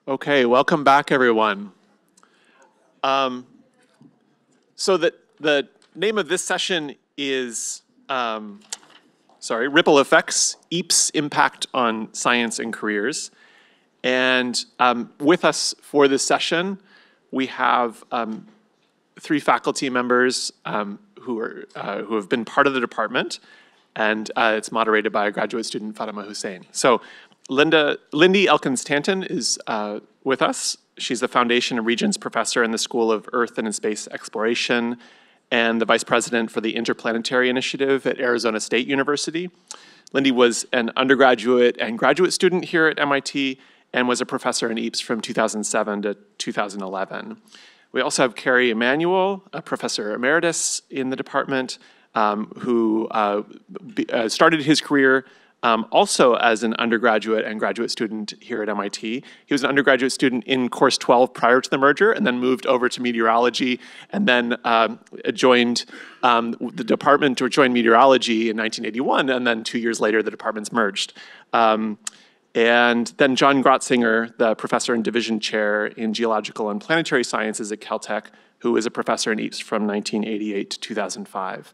Okay, welcome back, everyone. So the name of this session is, Ripple Effects, EAPS Impact on Science and Careers. And with us for this session, we have three faculty members who have been part of the department, and it's moderated by a graduate student, Fatima Husain. So Linda Elkins-Tanton is with us. She's the Foundation and Regents Professor in the School of Earth and Space Exploration and the Vice President for the Interplanetary Initiative at Arizona State University. Lindy was an undergraduate and graduate student here at MIT and was a professor in EAPS from 2007 to 2011. We also have Kerry Emanuel, a professor emeritus in the department, who started his career also as an undergraduate and graduate student here at MIT. He was an undergraduate student in course 12 prior to the merger, and then moved over to meteorology, and then joined the department, or joined meteorology in 1981, and then 2 years later the departments merged. And then John Grotzinger, the professor and division chair in geological and planetary sciences at Caltech, who was a professor in EAPS from 1988 to 2005.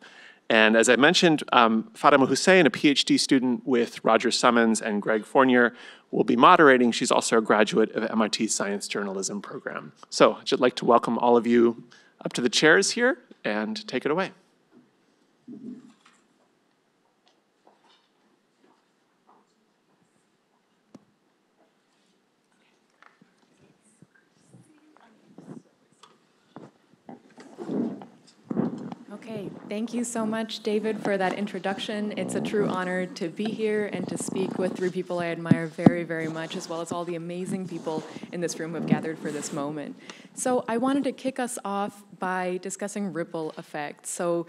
And as I mentioned, Fatima Husain, a PhD student with Roger Summons and Greg Fournier, will be moderating. She's also a graduate of MIT's Science Journalism program. So I'd like to welcome all of you up to the chairs here and take it away. Okay, thank you so much, David, for that introduction. It's a true honor to be here and to speak with three people I admire very, very much, as well as all the amazing people in this room who have gathered for this moment. So I wanted to kick us off by discussing ripple effects. So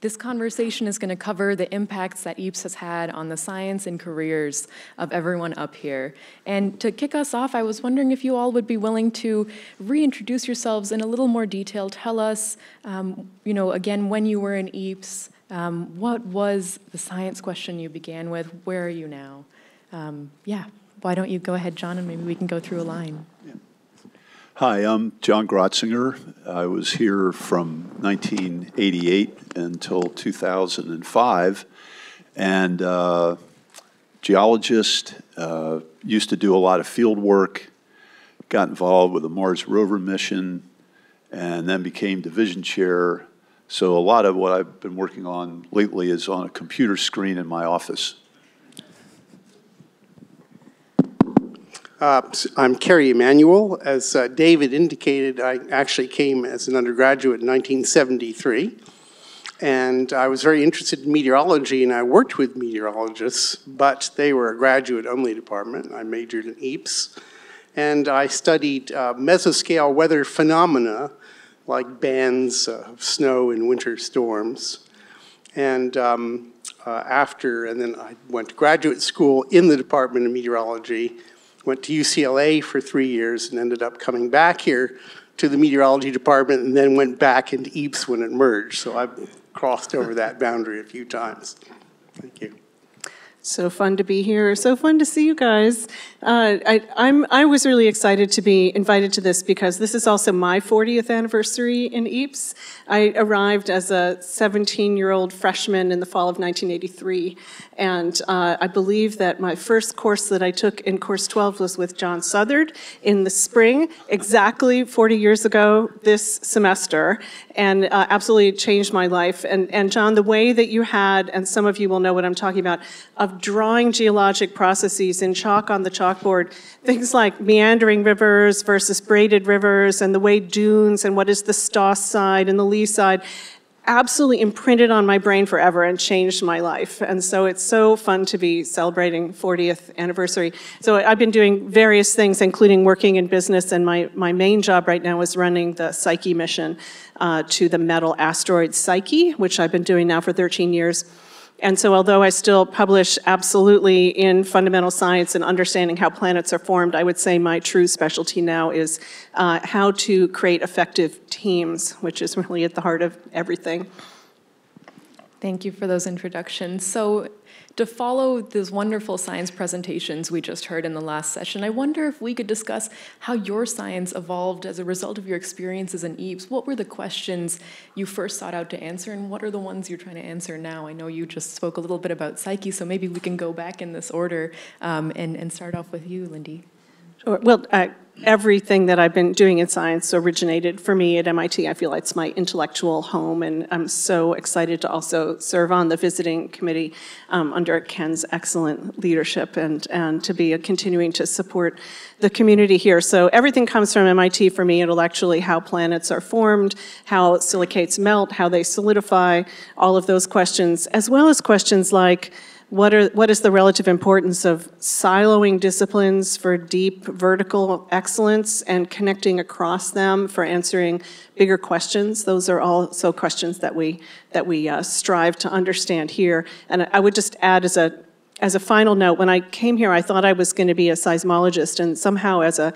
this conversation is going to cover the impacts that EAPS has had on the science and careers of everyone up here. And to kick us off, I was wondering if you all would be willing to reintroduce yourselves in a little more detail. Tell us, again, when you were in EAPS, what was the science question you began with? Where are you now? Why don't you go ahead, John, and maybe we can go through a line. Yeah. Hi, I'm John Grotzinger. I was here from 1988 until 2005, and geologist, used to do a lot of field work, got involved with the Mars rover mission, and then became division chair. So a lot of what I've been working on lately is on a computer screen in my office. I'm Kerry Emanuel. As David indicated, I actually came as an undergraduate in 1973. And I was very interested in meteorology, and I worked with meteorologists, but they were a graduate-only department. I majored in EAPS. And I studied mesoscale weather phenomena, like bands of snow in winter storms. And then I went to graduate school in the Department of Meteorology, went to UCLA for 3 years and ended up coming back here to the meteorology department, and then went back into EAPS when it merged. So I've crossed over that boundary a few times. Thank you. So fun to be here. So fun to see you guys. I was really excited to be invited to this because this is also my 40th anniversary in EAPS. I arrived as a 17-year-old freshman in the fall of 1983. And I believe that my first course that I took in course 12 was with John Southard in the spring, exactly 40 years ago this semester, and absolutely changed my life. And John, the way that you had, and some of you will know what I'm talking about, of drawing geologic processes in chalk on the chalkboard, things like meandering rivers versus braided rivers, and the way dunes, and what is the Stoss side and the Lee side, absolutely imprinted on my brain forever and changed my life. And so it's so fun to be celebrating 40th anniversary. So I've been doing various things, including working in business, and my main job right now is running the Psyche mission to the metal asteroid Psyche, which I've been doing now for 13 years. And so although I still publish absolutely in fundamental science and understanding how planets are formed, I would say my true specialty now is how to create effective teams, which is really at the heart of everything. Thank you for those introductions. So to follow those wonderful science presentations we just heard in the last session, I wonder if we could discuss how your science evolved as a result of your experiences in EAPS. What were the questions you first sought out to answer, and what are the ones you're trying to answer now? I know you just spoke a little bit about psyche, so maybe we can go back in this order and start off with you, Lindy. Sure. Well, everything that I've been doing in science originated for me at MIT. I feel like it's my intellectual home, and I'm so excited to also serve on the visiting committee under Ken's excellent leadership and to be continuing to support the community here. So everything comes from MIT for me intellectually, how planets are formed, how silicates melt, how they solidify, all of those questions, as well as questions like, what is the relative importance of siloing disciplines for deep vertical excellence and connecting across them for answering bigger questions? Those are also questions that we strive to understand here. And I would just add as a final note, when I came here, I thought I was going to be a seismologist, and somehow as a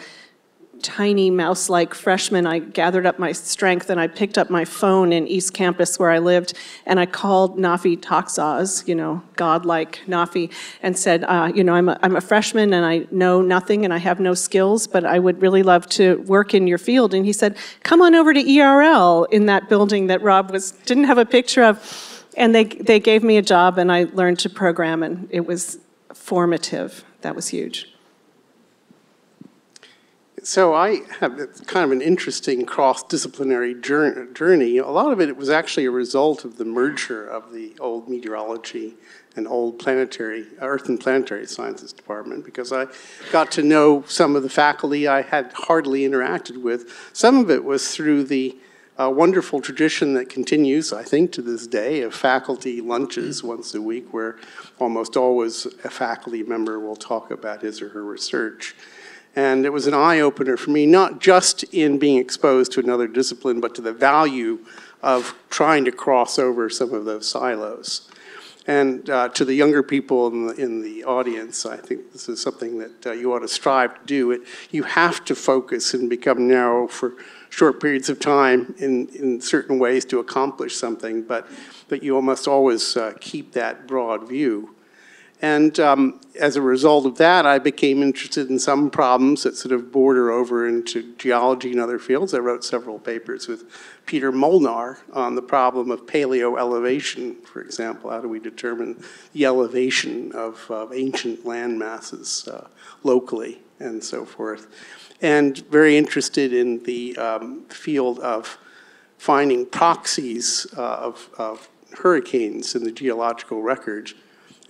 tiny mouse-like freshman, I gathered up my strength and I picked up my phone in East Campus where I lived, and I called Nafi Taksaz, godlike Nafi, and said, I'm a freshman and I know nothing and I have no skills, but I would really love to work in your field. And he said, come on over to ERL in that building that Rob didn't have a picture of. And they gave me a job and I learned to program, and it was formative. That was huge. So I have kind of an interesting cross-disciplinary journey. A lot of it was actually a result of the merger of the old meteorology and old Earth and Planetary Sciences department, because I got to know some of the faculty I had hardly interacted with. Some of it was through the wonderful tradition that continues, I think, to this day, of faculty lunches once a week, where almost always a faculty member will talk about his or her research. And it was an eye-opener for me, not just in being exposed to another discipline, but to the value of trying to cross over some of those silos. And to the younger people in the audience, I think this is something that you ought to strive to do. You have to focus and become narrow for short periods of time in certain ways to accomplish something, but you must always keep that broad view. And as a result of that, I became interested in some problems that sort of border over into geology and other fields. I wrote several papers with Peter Molnar on the problem of paleo elevation, for example. How do we determine the elevation of ancient land masses locally and so forth? And very interested in the field of finding proxies of hurricanes in the geological record.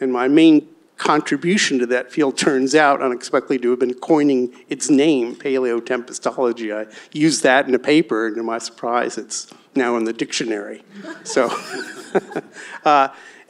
And my main contribution to that field turns out unexpectedly to have been coining its name, paleotempestology. I used that in a paper, and to my surprise, it's now in the dictionary. So,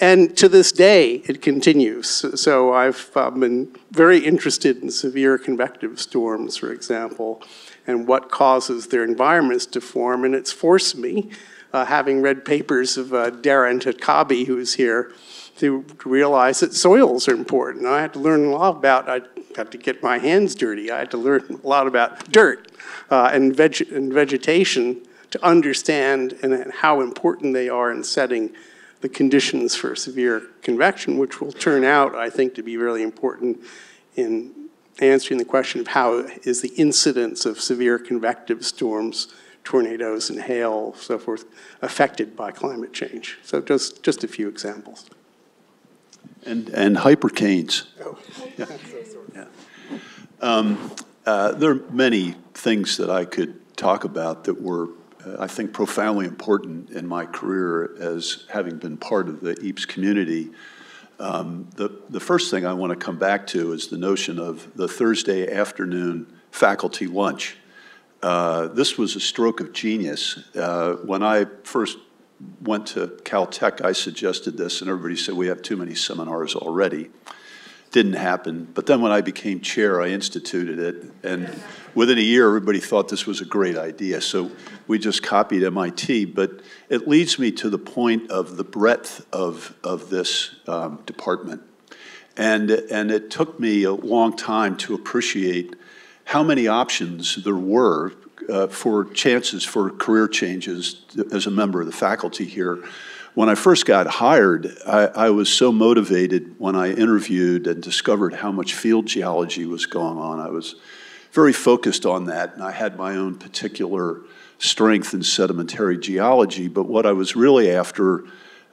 and to this day, it continues. So I've been very interested in severe convective storms, for example, and what causes their environments to form. And it's forced me, having read papers of Darren Takabi, who's here, to realize that soils are important. I had to learn a lot about, I got to get my hands dirty. I had to learn a lot about dirt and vegetation to understand and how important they are in setting the conditions for severe convection, which will turn out, I think, to be really important in answering the question of how is the incidence of severe convective storms, tornadoes and hail, so forth, affected by climate change. So just a few examples. And hypercanes. Oh. Yeah. There are many things that I could talk about that were, I think, profoundly important in my career as having been part of the EAPS community. The first thing I want to come back to is the notion of the Thursday afternoon faculty lunch. This was a stroke of genius. When I first went to Caltech, I suggested this, and everybody said, we have too many seminars already. Didn't happen. But then when I became chair, I instituted it, and within a year, everybody thought this was a great idea. So we just copied MIT, but it leads me to the point of the breadth of this department. And it took me a long time to appreciate how many options there were for chances for career changes as a member of the faculty here, when I first got hired, I was so motivated when I interviewed and discovered how much field geology was going on. I was very focused on that, and I had my own particular strength in sedimentary geology, but what I was really after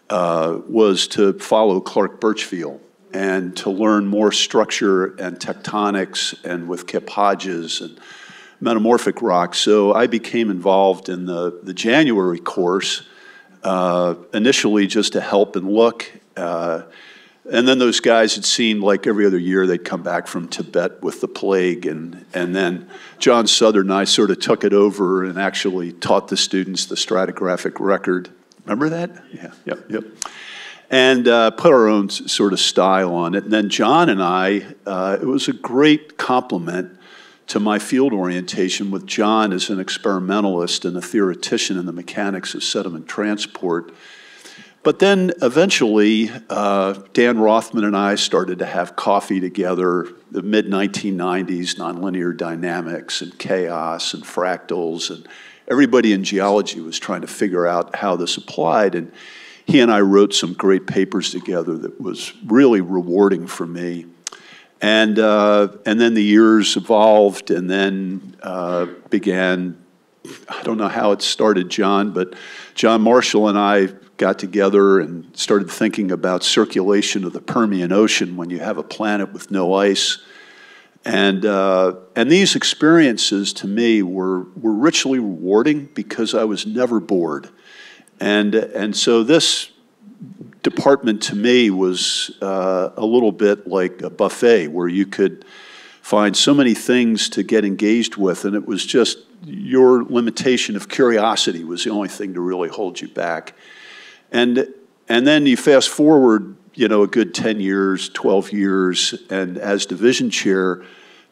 was to follow Clark Birchfield and to learn more structure and tectonics and with Kip Hodges and metamorphic rocks. So I became involved in the January course, initially just to help and look. And then those guys, it seemed like every other year they'd come back from Tibet with the plague, and then John Southern and I sort of took it over and actually taught the students the stratigraphic record. Remember that? Yeah, yep. And put our own sort of style on it. And then John and I, it was a great compliment to my field orientation with John as an experimentalist and a theoretician in the mechanics of sediment transport. But then eventually, Dan Rothman and I started to have coffee together, the mid-1990s, nonlinear dynamics and chaos and fractals, and everybody in geology was trying to figure out how this applied. And he and I wrote some great papers together that was really rewarding for me. And then the years evolved, and then began, I don't know how it started, John, but John Marshall and I got together and started thinking about circulation of the Permian Ocean when you have a planet with no ice. And these experiences to me were richly rewarding because I was never bored. And so this department to me was a little bit like a buffet where you could find so many things to get engaged with, and it was just your limitation of curiosity was the only thing to really hold you back. And then you fast forward, a good 10 years, 12 years, and as division chair,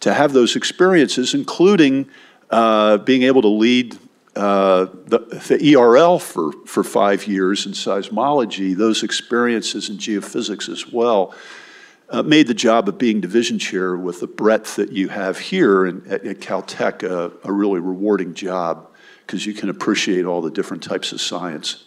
to have those experiences, including being able to lead the ERL for 5 years in seismology, those experiences in geophysics as well, made the job of being division chair with the breadth that you have here at Caltech a really rewarding job because you can appreciate all the different types of science.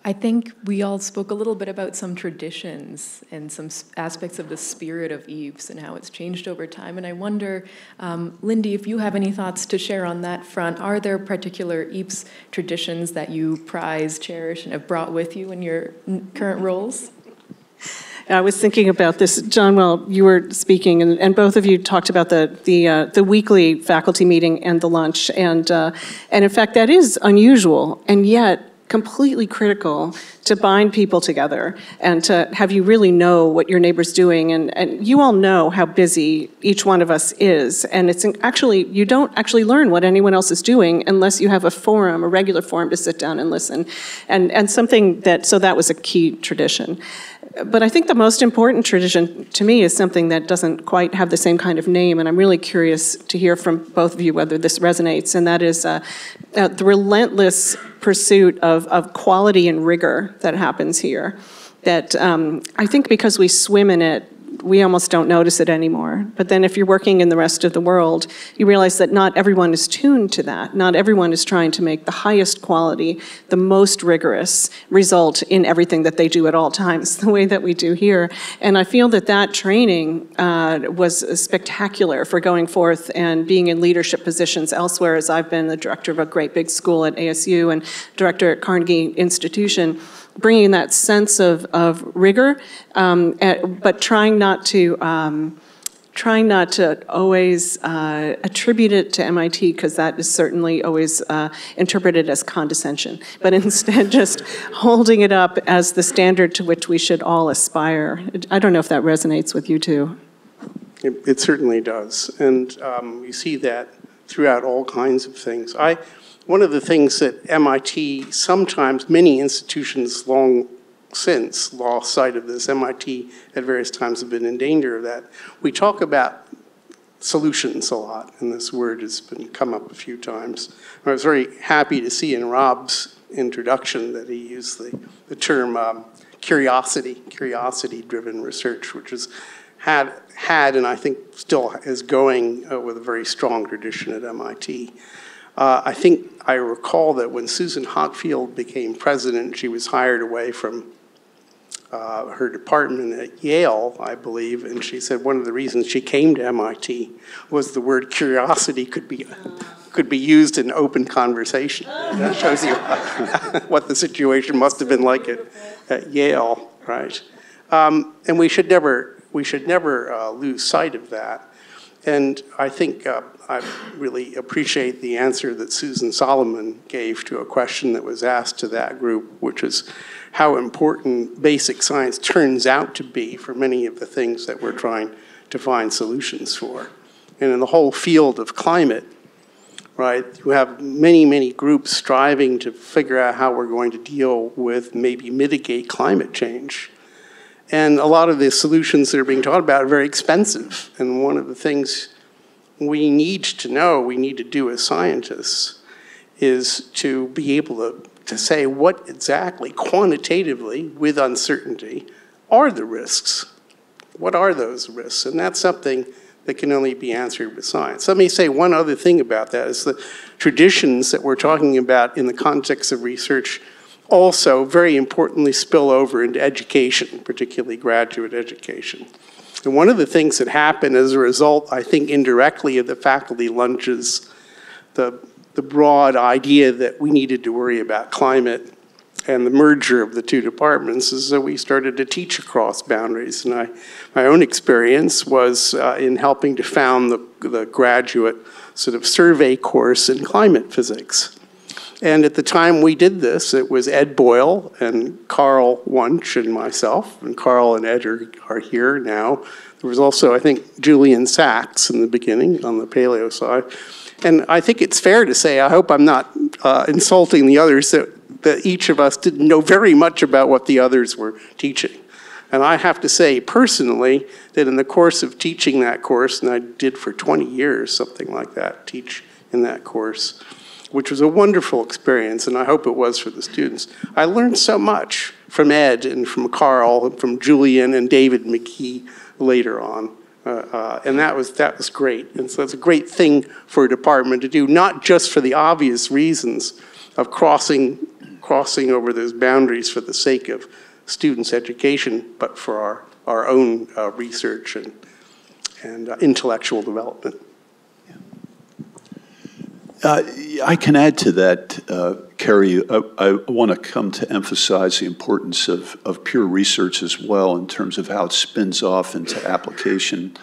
I think we all spoke a little bit about some traditions and some aspects of the spirit of EAPS and how it's changed over time. And I wonder, Lindy, if you have any thoughts to share on that front. Are there particular EAPS traditions that you prize, cherish, and have brought with you in your current roles? I was thinking about this, John, while you were speaking, and both of you talked about the weekly faculty meeting and the lunch. And in fact, that is unusual, and yet completely critical to bind people together and to have you really know what your neighbor's doing. And you all know how busy each one of us is. And it's actually, you don't actually learn what anyone else is doing unless you have a forum, a regular forum to sit down and listen. And something so that was a key tradition. But I think the most important tradition to me is something that doesn't quite have the same kind of name, and I'm really curious to hear from both of you whether this resonates, and that is the relentless pursuit of quality and rigor that happens here. That I think because we swim in it, we almost don't notice it anymore. But then if you're working in the rest of the world, you realize that not everyone is tuned to that. Not everyone is trying to make the highest quality, the most rigorous result in everything that they do at all times, the way that we do here. And I feel that training was spectacular for going forth and being in leadership positions elsewhere, as I've been the director of a great big school at ASU and director at Carnegie Institution, bringing that sense of rigor, but trying not to always attribute it to MIT, because that is certainly always interpreted as condescension, but instead just holding it up as the standard to which we should all aspire. I don't know if that resonates with you too. It certainly does, and you see that throughout all kinds of things. One of the things that MIT, sometimes many institutions long since lost sight of this, MIT at various times have been in danger of that. We talk about solutions a lot, and this word has come up a few times. I was very happy to see in Rob's introduction that he used the term curiosity-driven research, which has had and I think still is going with a very strong tradition at MIT. I think I recall that when Susan Hockfield became president, she was hired away from her department at Yale, I believe, and she said one of the reasons she came to MIT was the word curiosity could be used in open conversation. That shows you what the situation must have been like at Yale, right? And we should never lose sight of that. And I think I really appreciate the answer that Susan Solomon gave to a question that was asked to that group, which is how important basic science turns out to be for many of the things that we're trying to find solutions for. And in the whole field of climate, right, you have many, many groups striving to figure out how we're going to deal with, maybe mitigate climate change. And a lot of the solutions that are being talked about are very expensive. And one of the things we need to know, we need to do as scientists, is to be able to say what exactly, quantitatively, with uncertainty, are the risks. What are those risks? And that's something that can only be answered with science. Let me say one other thing about that, is the traditions that we're talking about in the context of research also very importantly spill over into education, particularly graduate education. And one of the things that happened as a result, I think indirectly, of the faculty lunches, the broad idea that we needed to worry about climate and the merger of the two departments is that we started to teach across boundaries. And my own experience was in helping to found the graduate sort of survey course in climate physics. And at the time we did this, it was Ed Boyle and Carl Wunsch and myself, and Carl and Ed are here now. There was also, I think, Julian Sachs in the beginning on the paleo side. And I think it's fair to say, I hope I'm not insulting the others, that each of us didn't know very much about what the others were teaching. And I have to say personally that in the course of teaching that course, and I did for 20 years, something like that, teach in that course, which was a wonderful experience, and I hope it was for the students. I learned so much from Ed and from Carl and from Julian and David McKee later on. And that was great. And so it's a great thing for a department to do, not just for the obvious reasons of crossing over those boundaries for the sake of students' education, but for our own research and intellectual development. I can add to that, Kerry. I want to come to emphasize the importance of pure research as well in terms of how it spins off into application.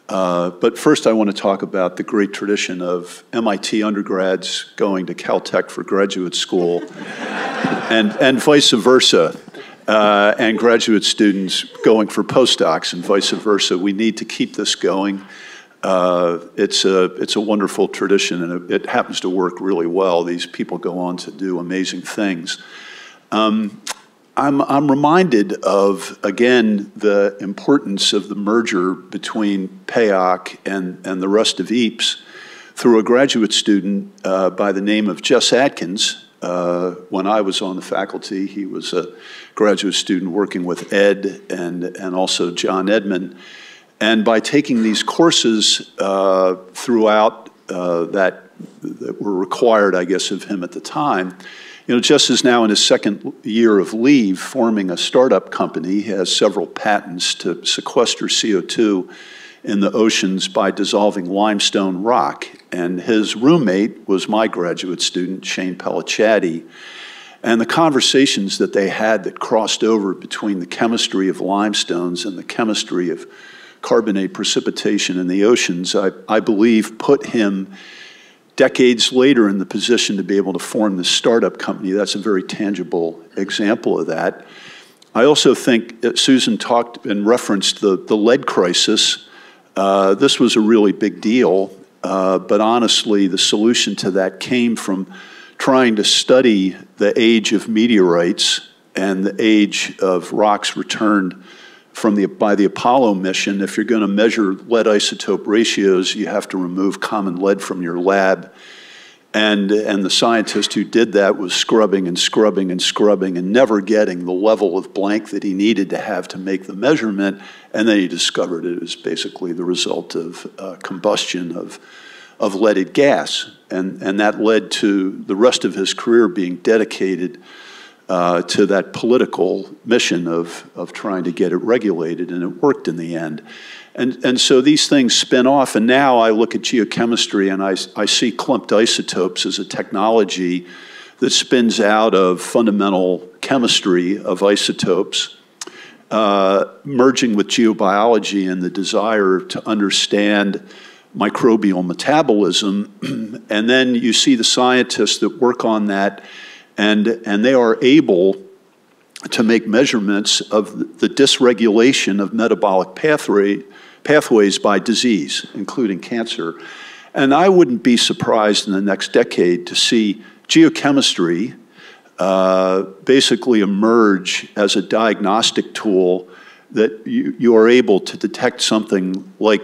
But first I want to talk about the great tradition of MIT undergrads going to Caltech for graduate school and vice versa, and graduate students going for postdocs and vice versa. We need to keep this going. It's a wonderful tradition, and it happens to work really well. These people go on to do amazing things. I'm reminded of, again, the importance of the merger between PAOC and the rest of EAPS through a graduate student by the name of Jess Atkins. When I was on the faculty, he was a graduate student working with Ed and also John Edmond. And by taking these courses throughout that were required, I guess, of him at the time, Jess is now in his second year of leave, forming a startup company. He has several patents to sequester CO2 in the oceans by dissolving limestone rock. And his roommate was my graduate student, Shane Pellicciati. And the conversations that they had that crossed over between the chemistry of limestones and the chemistry of carbonate precipitation in the oceans, I believe, put him decades later in the position to be able to form this startup company. That's a very tangible example of that. I also think Susan talked and referenced the lead crisis. This was a really big deal, but honestly, the solution to that came from trying to study the age of meteorites and the age of rocks returned by the Apollo mission. If you're going to measure lead isotope ratios, you have to remove common lead from your lab. And the scientist who did that was scrubbing and scrubbing and scrubbing and never getting the level of blank that he needed to have to make the measurement. And then he discovered it was basically the result of combustion of leaded gas. And that led to the rest of his career being dedicated to that political mission of trying to get it regulated, and it worked in the end. And so these things spin off, and now I look at geochemistry and I see clumped isotopes as a technology that spins out of fundamental chemistry of isotopes, merging with geobiology and the desire to understand microbial metabolism. And then you see the scientists that work on that, and they are able to make measurements of the dysregulation of metabolic pathways by disease, including cancer. And I wouldn't be surprised in the next decade to see geochemistry basically emerge as a diagnostic tool that you are able to detect something like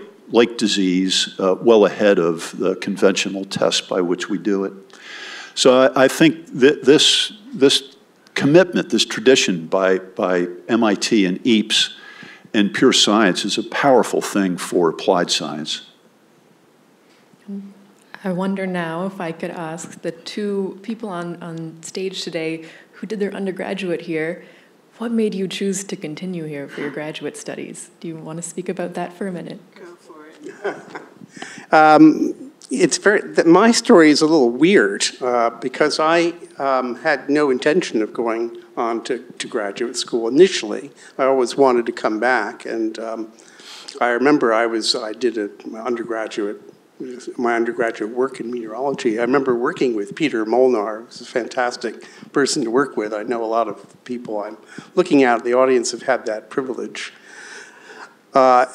disease well ahead of the conventional tests by which we do it. So I think that this commitment, this tradition by MIT and EAPS in pure science is a powerful thing for applied science. I wonder now if I could ask the two people on stage today who did their undergraduate here, what made you choose to continue here for your graduate studies? Do you want to speak about that for a minute? Go for it. My story is a little weird because I had no intention of going on to graduate school initially. I always wanted to come back, and I remember I did my undergraduate work in meteorology. I remember working with Peter Molnar. He was a fantastic person to work with. I know a lot of people I'm looking at in the audience have had that privilege.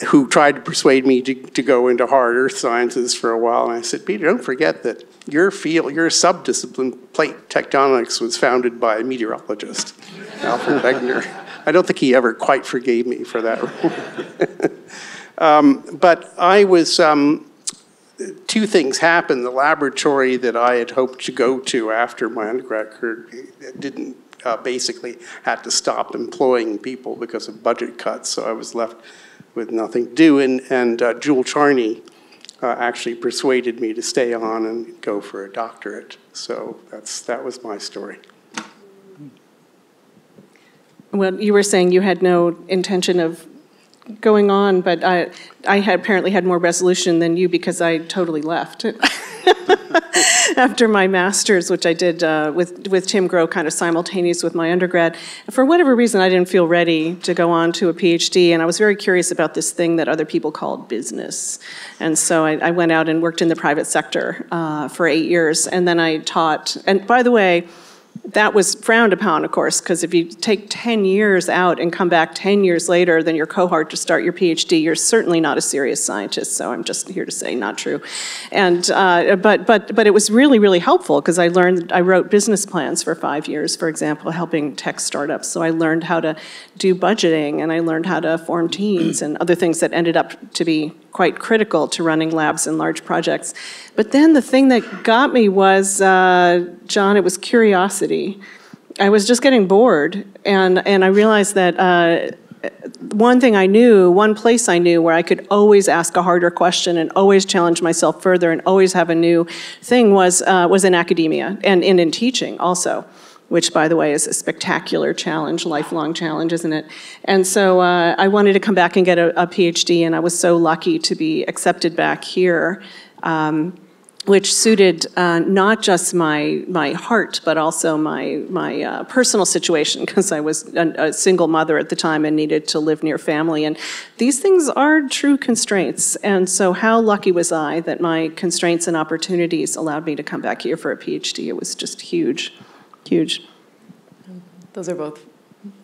Who tried to persuade me to go into hard earth sciences for a while. And I said, Peter, don't forget that your field, your subdiscipline, plate tectonics, was founded by a meteorologist, Alfred Wegener. I don't think he ever quite forgave me for that. But I was, two things happened. The laboratory that I had hoped to go to after my undergrad career didn't basically had to stop employing people because of budget cuts, so I was left with nothing to do, and Jewel Charney actually persuaded me to stay on and go for a doctorate. So that was my story. Well, you were saying you had no intention of going on, but I had apparently had more resolution than you because I totally left. After my master's, which I did with Tim Grow kind of simultaneous with my undergrad, for whatever reason, I didn't feel ready to go on to a PhD, and I was very curious about this thing that other people called business. And so I went out and worked in the private sector for 8 years, and then I taught. And by the way, that was frowned upon, of course, because if you take 10 years out and come back 10 years later, then your cohort to start your PhD, you're certainly not a serious scientist. So I'm just here to say, not true. And but it was really, really helpful because I wrote business plans for 5 years, for example, helping tech startups. So I learned how to do budgeting, and I learned how to form teams and other things that ended up to be quite critical to running labs and large projects. But then the thing that got me was, John, it was curiosity. I was just getting bored, and I realized that one place I knew where I could always ask a harder question and always challenge myself further and always have a new thing was in academia and in teaching also, which, by the way, is a spectacular challenge, lifelong challenge, isn't it? And so I wanted to come back and get a PhD, and I was so lucky to be accepted back here, which suited not just my heart, but also my personal situation, because I was a single mother at the time and needed to live near family. And these things are true constraints. And so how lucky was I that my constraints and opportunities allowed me to come back here for a PhD? It was just huge. Huge. Those are both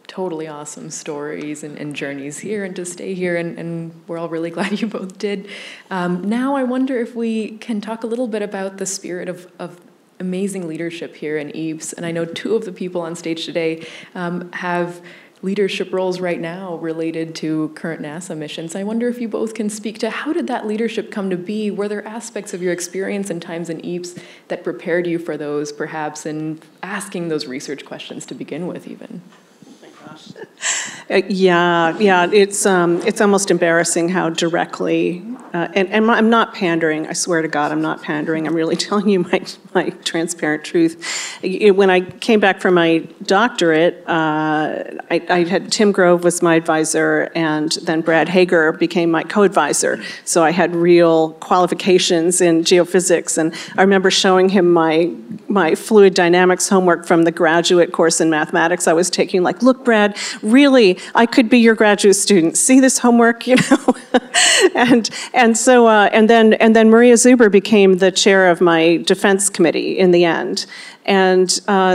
totally awesome stories and journeys here, and to stay here, and we're all really glad you both did. Now I wonder if we can talk a little bit about the spirit of amazing leadership here in EAPS, and I know two of the people on stage today have leadership roles right now related to current NASA missions. I wonder if you both can speak to how did that leadership come to be? Were there aspects of your experience and times in EAPS that prepared you for those, perhaps, in asking those research questions to begin with even? Oh my gosh. Yeah, it's almost embarrassing how directly, and I'm not pandering, I swear to God, I'm not pandering, I'm really telling you my transparent truth. When I came back from my doctorate, I had Tim Grove was my advisor, and then Brad Hager became my co-advisor, so I had real qualifications in geophysics, and I remember showing him my fluid dynamics homework from the graduate course in mathematics I was taking, like, look, Brad, really, I could be your graduate student. See this homework, you know? and then Maria Zuber became the chair of my defense committee in the end. And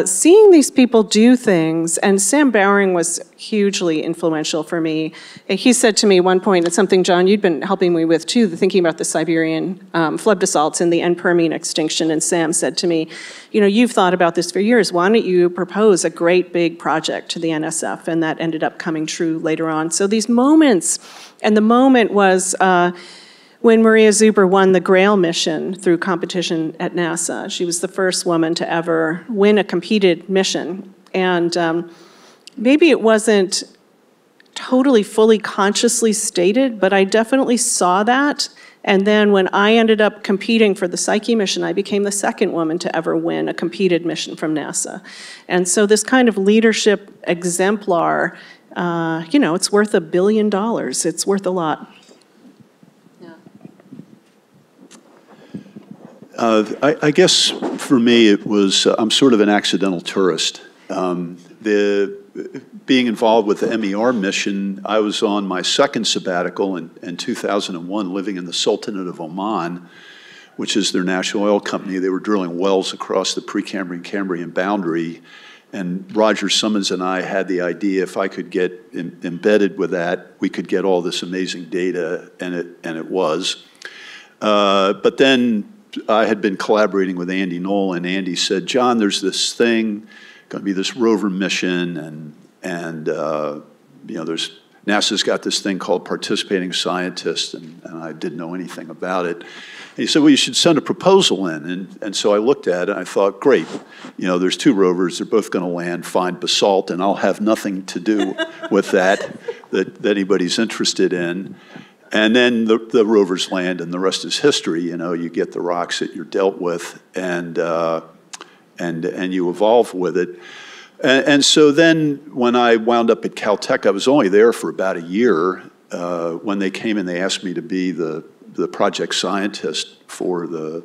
seeing these people do things, and Sam Bowering was hugely influential for me. He said to me at one point, it's something, John, you'd been helping me with too, thinking about the Siberian flood basalts and the end Permian extinction, and Sam said to me, you know, you've thought about this for years, why don't you propose a great big project to the NSF? And that ended up coming true later on. So these moments, and the moment was, when Maria Zuber won the Grail mission through competition at NASA. She was the first woman to ever win a competed mission. And maybe it wasn't totally, fully consciously stated, but I definitely saw that. And then when I ended up competing for the Psyche mission, I became the second woman to ever win a competed mission from NASA. And so this kind of leadership exemplar, you know, it's worth $1 billion. It's worth a lot. I guess for me it was, I'm sort of an accidental tourist. Being involved with the MER mission, I was on my second sabbatical in 2001 living in the Sultanate of Oman, which is their national oil company. They were drilling wells across the Precambrian-Cambrian boundary, and Roger Summons and I had the idea if I could get embedded with that, we could get all this amazing data, and it was. But then I had been collaborating with Andy Knoll, and Andy said, John, there's this thing, going to be this rover mission, and you know, NASA's got this thing called participating scientists, and I didn't know anything about it. And he said, well, you should send a proposal in. And so I looked at it, and I thought, great, you know, there's 2 rovers, they're both going to land, find basalt, and I'll have nothing to do with that anybody's interested in. And then the rovers land, and the rest is history. You know, you get the rocks that you're dealt with, and you evolve with it. And so then when I wound up at Caltech, I was only there for about a year. When they came and they asked me to be the project scientist for the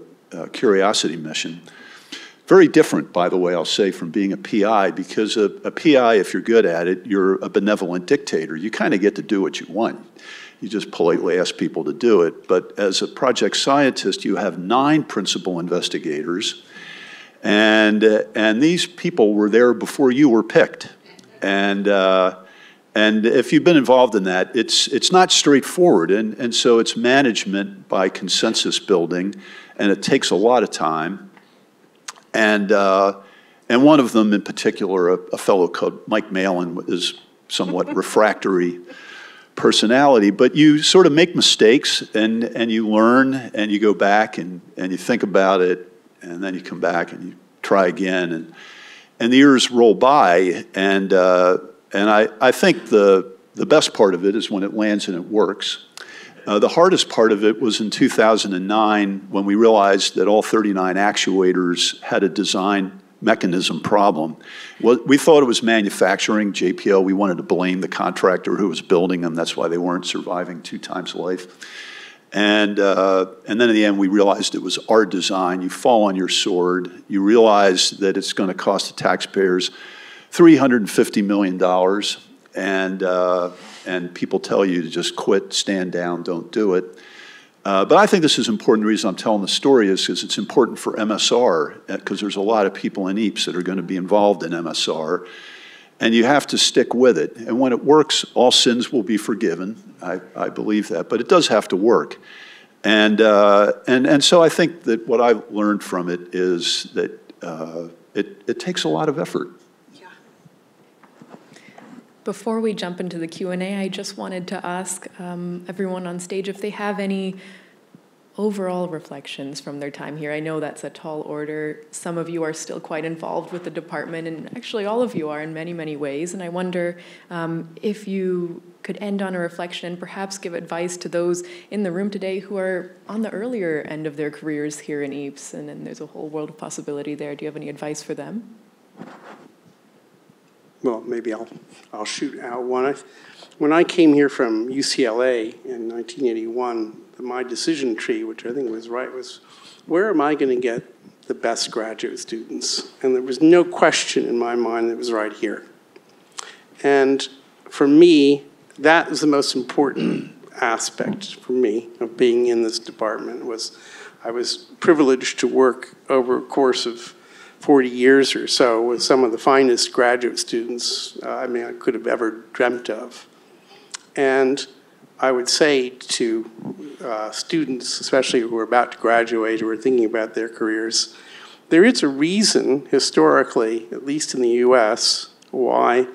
Curiosity mission. Very different, by the way, I'll say, from being a PI, because a PI, if you're good at it, you're a benevolent dictator. You kind of get to do what you want. You just politely ask people to do it. But as a project scientist, you have 9 principal investigators, and these people were there before you were picked. And if you've been involved in that, it's not straightforward, and so it's management by consensus building, and it takes a lot of time. And one of them in particular, a fellow called Mike Malin, is somewhat refractory personality, but you sort of make mistakes, and you learn, and you go back and you think about it, and then you come back and you try again, and the years roll by, and I think the best part of it is when it lands and it works. The hardest part of it was in 2009 when we realized that all 39 actuators had a design mechanism problem. Well, we thought it was manufacturing, JPL. We wanted to blame the contractor who was building them. That's why they weren't surviving 2 times life. And then in the end, we realized it was our design. You fall on your sword. You realize that it's going to cost the taxpayers $350 million. And people tell you to just quit, stand down, don't do it. But I think this is important. The reason I'm telling the story is because it's important for MSR, because there's a lot of people in EAPS that are going to be involved in MSR, and you have to stick with it. And when it works, all sins will be forgiven. I believe that, but it does have to work. And so I think that what I've learned from it is that it takes a lot of effort. Before we jump into the Q&A, I just wanted to ask everyone on stage if they have any overall reflections from their time here. I know that's a tall order. Some of you are still quite involved with the department, and actually all of you are in many, many ways. And I wonder if you could end on a reflection and perhaps give advice to those in the room today who are on the earlier end of their careers here in EAPS, and then there's a whole world of possibility there. Do you have any advice for them? Well, maybe I'll shoot out one. When I came here from UCLA in 1981, my decision tree, which I think was right, was where am I going to get the best graduate students? And there was no question in my mind that it was right here. And for me, that was the most important aspect for me of being in this department. Was I was privileged to work over a course of 40 years or so with some of the finest graduate students I could have ever dreamt of. And I would say to students, especially who are about to graduate or are thinking about their careers, there is a reason historically, at least in the US, why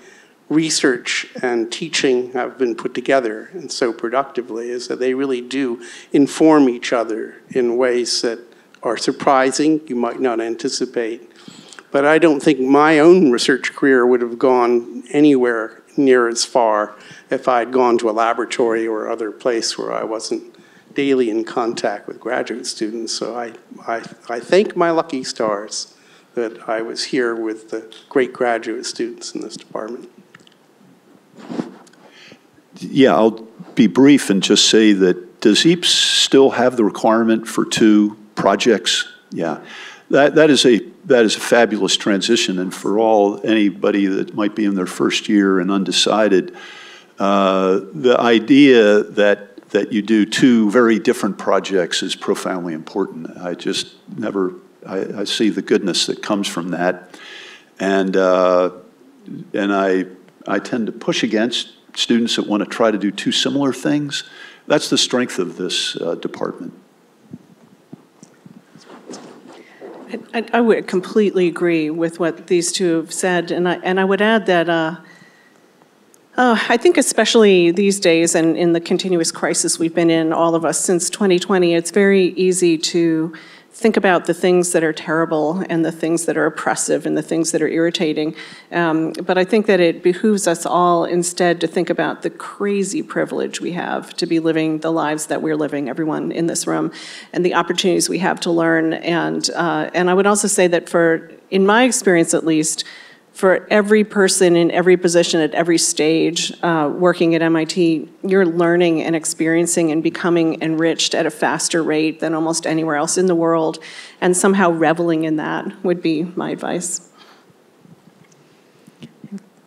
research and teaching have been put together and so productively, is that they really do inform each other in ways that are surprising, you might not anticipate. But I don't think my own research career would have gone anywhere near as far if I had gone to a laboratory or other place where I wasn't daily in contact with graduate students. So I thank my lucky stars that I was here with the great graduate students in this department. Yeah, I'll be brief and just say that, does EAPS still have the requirement for 2 projects? Yeah, that is a fabulous transition, and for anybody that might be in their first year and undecided, the idea that you do 2 very different projects is profoundly important. I see the goodness that comes from that, and I tend to push against students that want to try to do 2 similar things. That's the strength of this department. I would completely agree with what these 2 have said, and I would add that I think especially these days and in the continuous crisis we've been in, all of us, since 2020, it's very easy to think about the things that are terrible and the things that are oppressive and the things that are irritating. But I think that it behooves us all instead to think about the crazy privilege we have to be living the lives that we're living, everyone in this room, and the opportunities we have to learn. And I would also say that in my experience at least, for every person in every position at every stage working at MIT, you're learning and experiencing and becoming enriched at a faster rate than almost anywhere else in the world, and somehow reveling in that would be my advice.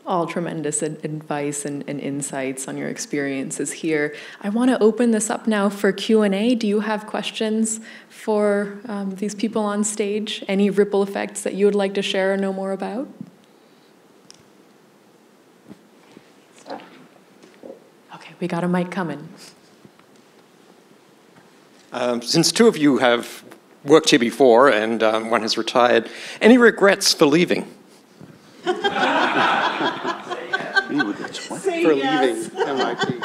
All tremendous advice and insights on your experiences here. I want to open this up now for Q&A. Do you have questions for these people on stage? Any ripple effects that you would like to share or know more about? We got a mic coming. Since 2 of you have worked here before and one has retired, any regrets for leaving? For leaving MIT.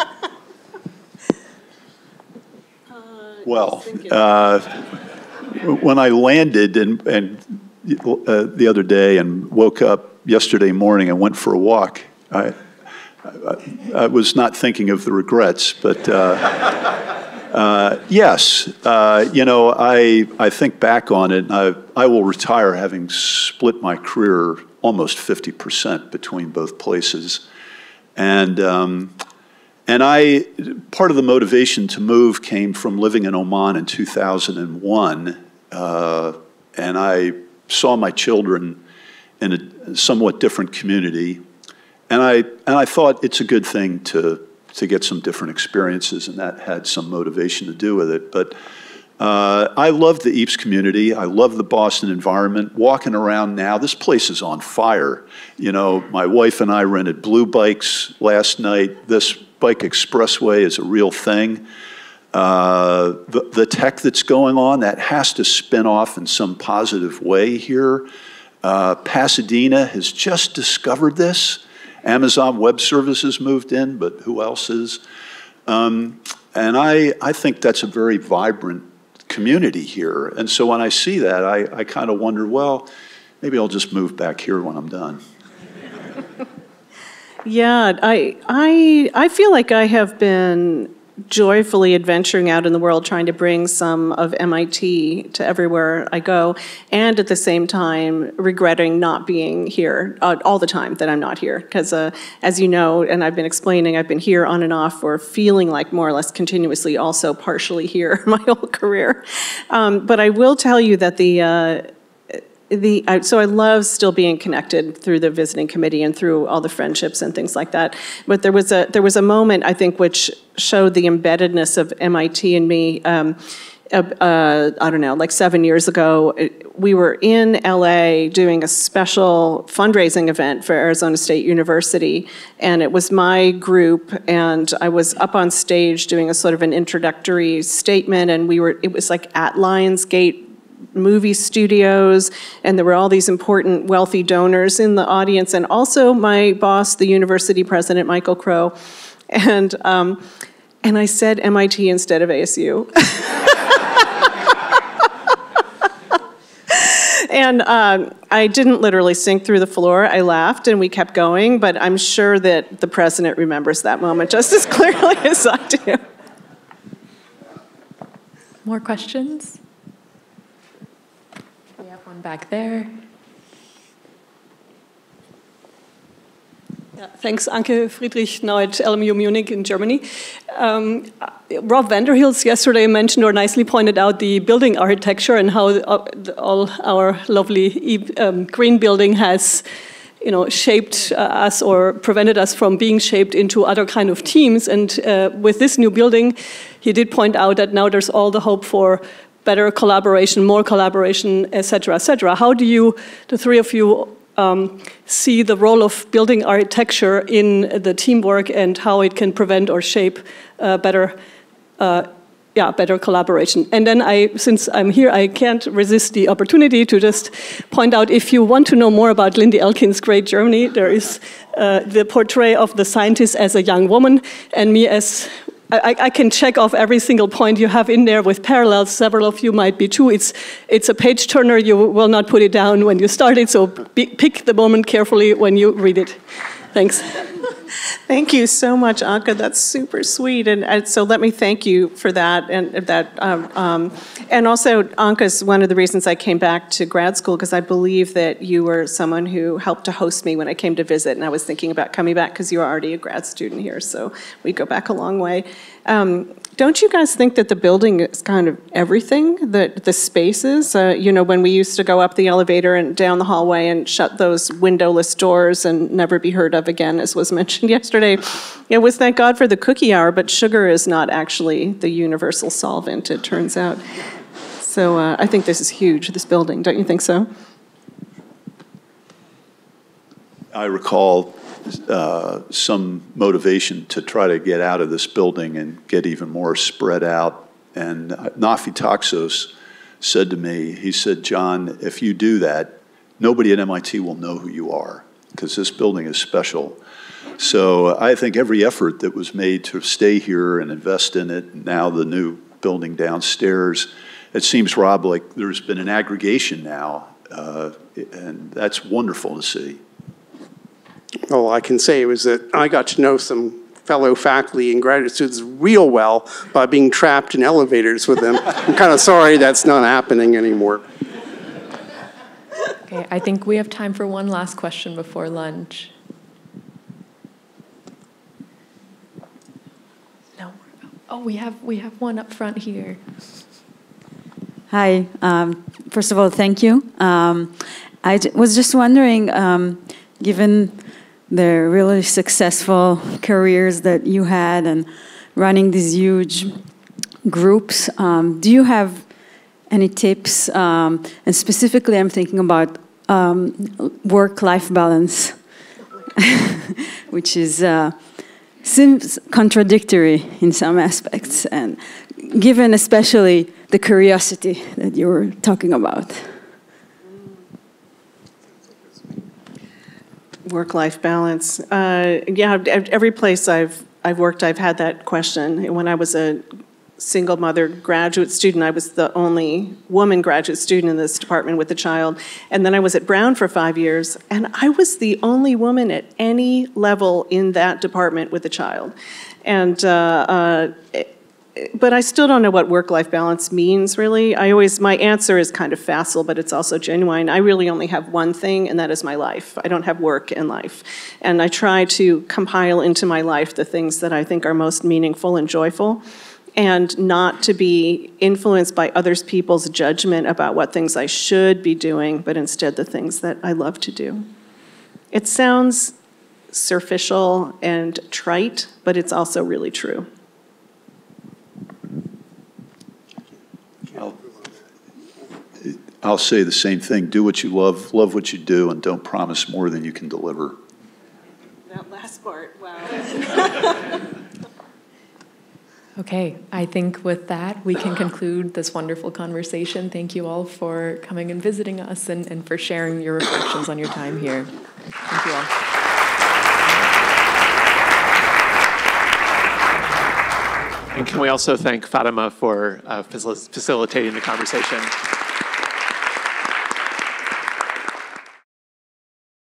Well, when I landed and the other day and woke up yesterday morning and went for a walk, I was not thinking of the regrets, but yes, I think back on it, and I will retire having split my career almost 50% between both places, and part of the motivation to move came from living in Oman in 2001, and I saw my children in a somewhat different community. And I thought it's a good thing to get some different experiences, and that had some motivation to do with it. But I love the EAPS community. I love the Boston environment. Walking around now, this place is on fire. You know, my wife and I rented blue bikes last night. This bike expressway is a real thing. The tech that's going on, that has to spin off in some positive way here. Pasadena has just discovered this. Amazon Web Services moved in, but who else is? And I think that's a very vibrant community here. And so when I see that, I kind of wonder, well, maybe I'll just move back here when I'm done. Yeah, I feel like I have been joyfully adventuring out in the world, trying to bring some of MIT to everywhere I go, and at the same time regretting not being here all the time that I'm not here. Because as you know, and I've been explaining, I've been here on and off, or feeling like more or less continuously also partially here my whole career. But I will tell you that so I love still being connected through the visiting committee and through all the friendships and things like that. But there was a moment, I think, which showed the embeddedness of MIT in me. I don't know, like 7 years ago, we were in LA doing a special fundraising event for Arizona State University, and it was my group, and I was up on stage doing a sort of an introductory statement, and it was like at Lionsgate movie studios, and there were all these important wealthy donors in the audience, and also my boss, the university president, Michael Crow, and I said MIT instead of ASU. And I didn't literally sink through the floor. I laughed and we kept going, but I'm sure that the president remembers that moment just as clearly as I do. More questions? We have one back there. Yeah, thanks, Anke Friedrich, now at LMU Munich in Germany. Rob Vanderhills yesterday mentioned or nicely pointed out the building architecture and how all our lovely green building has, shaped us or prevented us from being shaped into other kind of teams. And with this new building, he did point out that now there's all the hope for better collaboration, more collaboration, et cetera, et cetera. How do you, the three of you, see the role of building architecture in the teamwork and how it can prevent or shape better collaboration? And then since I'm here, I can't resist the opportunity to just point out, if you want to know more about Linda Elkins' Great Germany, there is the portrait of the scientist as a young woman, and me as I can check off every single point you have in there with parallels. Several of you might be too. It's a page turner. You will not put it down when you start it, so pick the moment carefully when you read it. Thanks. Thank you so much, Anke. That's super sweet, and so let me thank you for that. And also, Anke is one of the reasons I came back to grad school, because I believe that you were someone who helped to host me when I came to visit, and I was thinking about coming back because you were already a grad student here, so we go back a long way. Don't you guys think that the building is kind of everything, the spaces? When we used to go up the elevator and down the hallway and shut those windowless doors and never be heard of again, as was mentioned yesterday. It was thank God for the cookie hour, but sugar is not actually the universal solvent, it turns out. So I think this is huge, this building. Don't you think so? I recall some motivation to try to get out of this building and get even more spread out. And Nafi Taxos said to me, he said, John, if you do that, nobody at MIT will know who you are, because this building is special. So I think every effort that was made to stay here and invest in it, now the new building downstairs, it seems, Rob, like there's been an aggregation now, and that's wonderful to see. All I can say was that I got to know some fellow faculty and graduate students real well by being trapped in elevators with them. I'm kind of sorry that's not happening anymore. Okay, I think we have time for one last question before lunch. No. Oh, we have one up front here. Hi. First of all, thank you. I was just wondering, given the really successful careers that you had and running these huge groups, do you have any tips? And specifically, I'm thinking about work-life balance, which seems contradictory in some aspects, and given especially the curiosity that you were talking about. Work-life balance. Yeah, every place I've worked, I've had that question. When I was a single mother graduate student. I was the only woman graduate student in this department with a child. And then I was at Brown for 5 years, and I was the only woman at any level in that department with a child. And, but I still don't know what work-life balance means, really. My answer is kind of facile, but it's also genuine. I really only have one thing, and that is my life. I don't have work and life. And I try to compile into my life the things that I think are most meaningful and joyful, and not to be influenced by other people's judgment about what things I should be doing, but instead the things that I love to do. It sounds superficial and trite, but it's also really true. I'll say the same thing. Do what you love what you do, and don't promise more than you can deliver. That last part, wow. Okay, I think with that, we can conclude this wonderful conversation. Thank you all for coming and visiting us and for sharing your reflections on your time here. Thank you all. And can we also thank Fatima for facilitating the conversation?